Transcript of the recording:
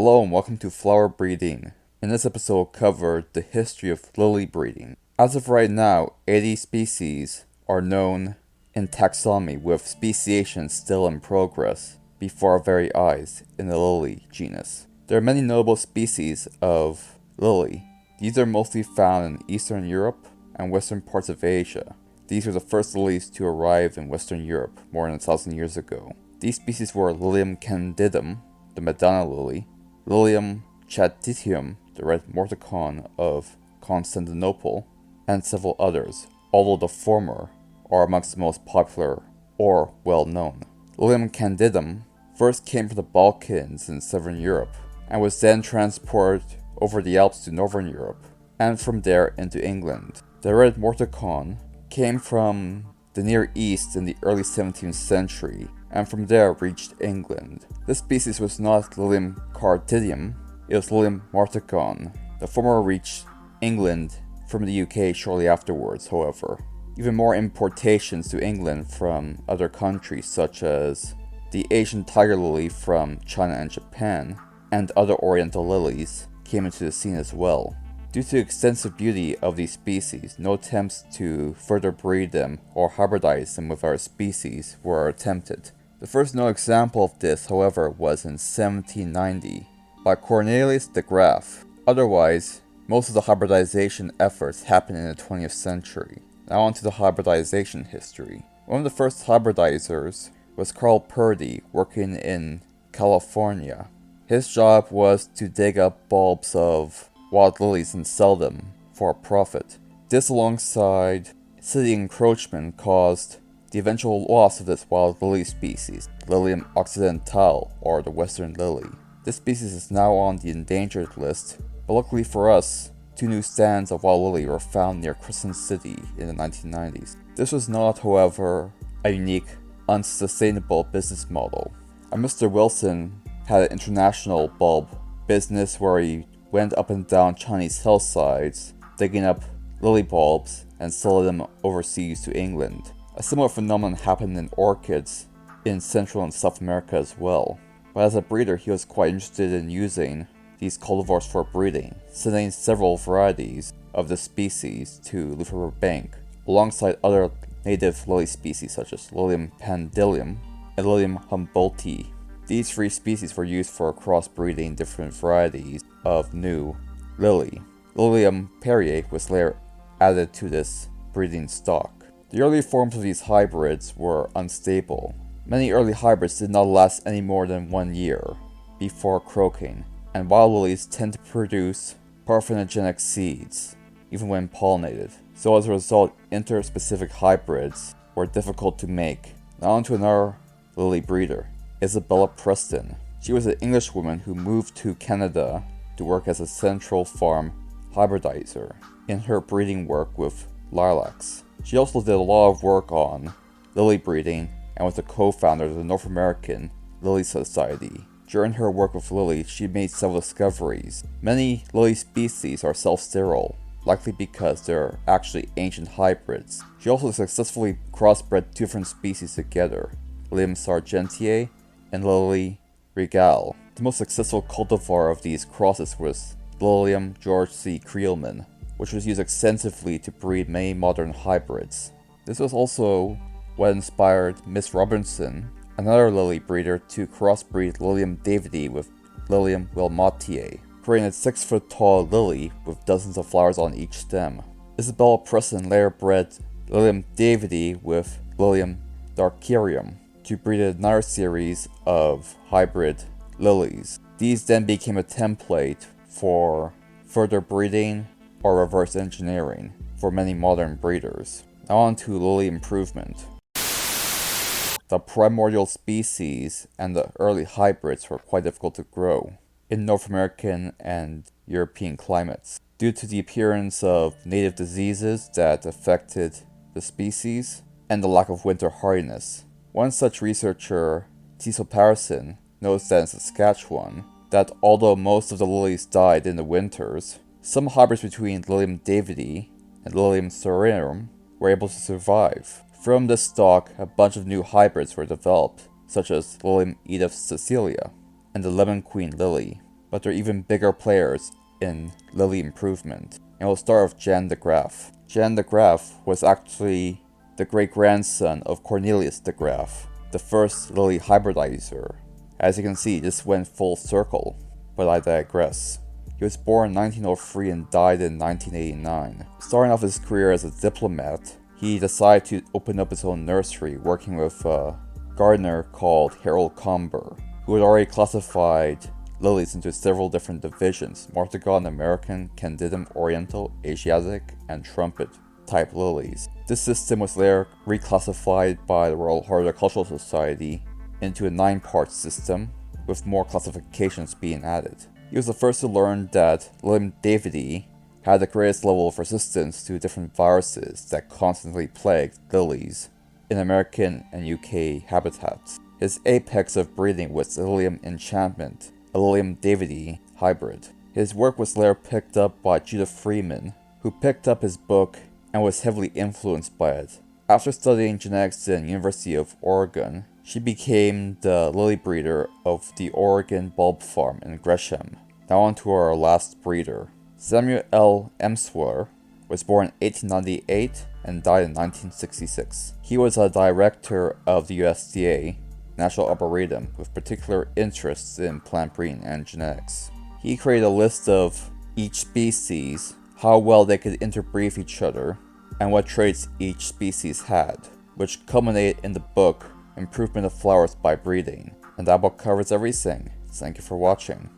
Hello and welcome to flower breeding. In this episode we'll cover the history of lily breeding. As of right now, 80 species are known in taxonomy, with speciation still in progress before our very eyes in the lily genus. There are many notable species of lily. These are mostly found in Eastern Europe and western parts of Asia. These were the first lilies to arrive in Western Europe more than 1,000 years ago. These species were Lilium candidum, the Madonna lily, Lilium chatitium, the red morticon of Constantinople, and several others, although the former are amongst the most popular or well-known. Lilium candidum first came from the Balkans in southern Europe, and was then transported over the Alps to northern Europe, and from there into England. The red morticon came from the Near East in the early 17th century, and from there reached England. This species was not Lilium cardidium, it was Lilium morticon. The former reached England from the UK shortly afterwards, however. Even more importations to England from other countries, such as the Asian tiger lily from China and Japan, and other oriental lilies, came into the scene as well. Due to the extensive beauty of these species, no attempts to further breed them or hybridize them with our species were attempted. The first known example of this, however, was in 1790 by Cornelius de Graaf. Otherwise, most of the hybridization efforts happened in the 20th century. Now on to the hybridization history. One of the first hybridizers was Carl Purdy, working in California. His job was to dig up bulbs of wild lilies and sell them for a profit. This, alongside city encroachment, caused the eventual loss of this wild lily species, Lilium occidentale, or the western lily. This species is now on the endangered list, but luckily for us, 2 new stands of wild lily were found near Crescent City in the 1990s. This was not, however, a unique, unsustainable business model. Mr. Wilson had an international bulb business where he went up and down Chinese hillsides, digging up lily bulbs and selling them overseas to England. A similar phenomenon happened in orchids in Central and South America as well. But as a breeder, he was quite interested in using these cultivars for breeding, sending several varieties of the species to Luther Bank, alongside other native lily species such as Lilium pandilium and Lilium humboldtii. These 3 species were used for crossbreeding different varieties of new lily. Lilium perrier was later added to this breeding stock. The early forms of these hybrids were unstable. Many early hybrids did not last any more than 1 year before croaking, and wild lilies tend to produce parthenogenic seeds, even when pollinated. So as a result, interspecific hybrids were difficult to make. Now on to another lily breeder, Isabella Preston. She was an Englishwoman who moved to Canada to work as a Central Farm hybridizer in her breeding work with lilacs. She also did a lot of work on lily breeding and was the co-founder of the North American Lily Society. During her work with lilies, she made several discoveries. Many lily species are self-sterile, likely because they're actually ancient hybrids. She also successfully crossbred 2 different species together, Lilium sargentii and Lily regale. The most successful cultivar of these crosses was Lilium George C. Creelman, which was used extensively to breed many modern hybrids. This was also what inspired Miss Robinson, another lily breeder, to crossbreed Lilium davidi with Lilium wilmottiae, creating a 6-foot-tall lily with dozens of flowers on each stem. Isabella Preston later bred Lilium davidi with Lilium darkarium to breed another series of hybrid lilies. These then became a template for further breeding or reverse engineering for many modern breeders. Now on to lily improvement. The primordial species and the early hybrids were quite difficult to grow in North American and European climates due to the appearance of native diseases that affected the species and the lack of winter hardiness. One such researcher, Cecil Patterson, notes that in Saskatchewan, that although most of the lilies died in the winters, some hybrids between Lilium davidi and Lilium sorerum were able to survive. From this stock, a bunch of new hybrids were developed, such as Lilium Edith Cecilia and the Lemon Queen lily. but they're even bigger players in lily improvement. And we'll start with Jan de Graaf. Jan de Graaf was actually the great-grandson of Cornelius de Graaf, the first lily hybridizer. As you can see, this went full circle, but I digress. He was born in 1903 and died in 1989. Starting off his career as a diplomat, he decided to open up his own nursery, working with a gardener called Harold Comber, who had already classified lilies into several different divisions: Martagon American, Candidum Oriental, Asiatic, and Trumpet type lilies. This system was later reclassified by the Royal Horticultural Society into a 9-part system, with more classifications being added. He was the first to learn that Lilium davidi had the greatest level of resistance to different viruses that constantly plagued lilies in American and UK habitats. His apex of breeding was Lilium enchantment, a Lilium davidi hybrid. His work was later picked up by Judith Freeman, who picked up his book and was heavily influenced by it. After studying genetics in University of Oregon, she became the lily breeder of the Oregon Bulb Farm in Gresham. Now on to our last breeder. Samuel L. Emswer was born in 1898 and died in 1966. He was a director of the USDA National Arboretum with particular interests in plant breeding and genetics. He created a list of each species, how well they could interbreed with each other, and what traits each species had, which culminated in the book Improvement of Flowers by Breeding. And that book covers everything. Thank you for watching.